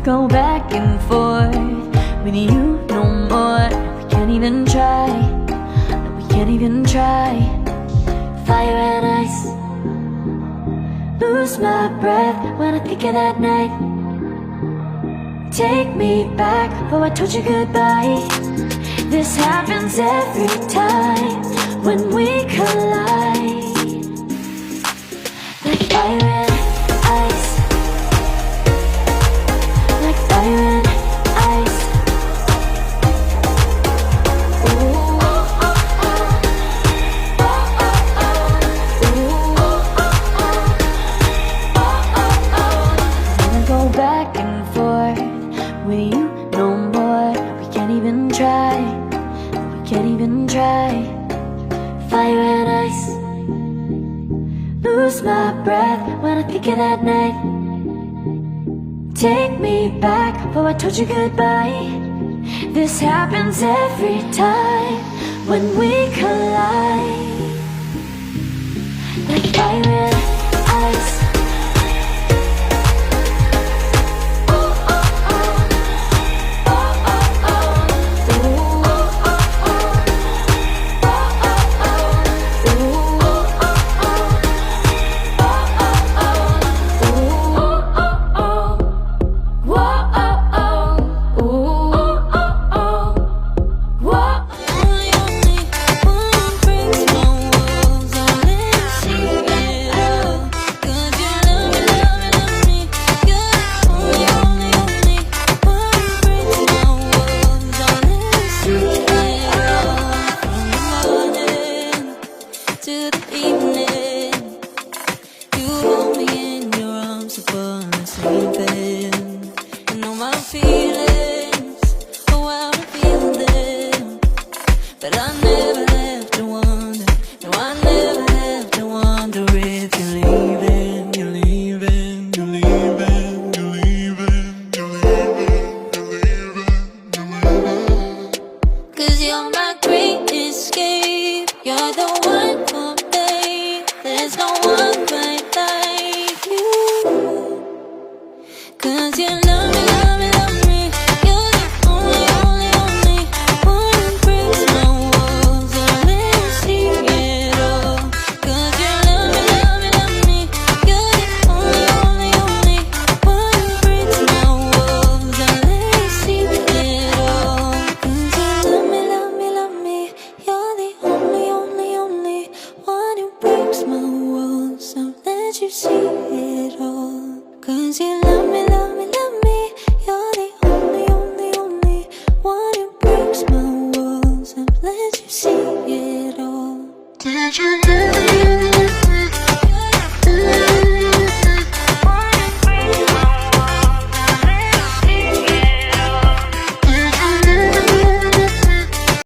go back and forth with you no more. We can't even try, no, we can't even try. Fire and ice, lose my breath when I think of that night. Take me back before I told you goodbye. This happens every time when we collide. Like fire and ice, like fire and ice. Ooh, oh, oh, oh. Oh, oh, oh. Ooh, oh, oh, oh. Oh, oh, oh. Wanna go back and forth with you no more. We can't even try, we can't even try. Fire and ice, lose my breath when I think of that night. Take me back before I told you goodbye. This happens every time when we collide. Like fire and ice. Oh, oh, oh. Oh, oh, oh. Ooh, oh, oh, oh. Oh, oh, oh. Ooh, oh, oh, oh. To the evening, you hold me in your arms upon the sleeping. You know my feelings, oh how I'm feeling them. But I never have to wonder, no I never have to wonder if you're leaving, you're leaving, you're leaving, you're leaving, you're leaving, you're leaving, you're leaving. 'Cause you're my great escape, you're the one for me. There's no one quite like you. 'Cause you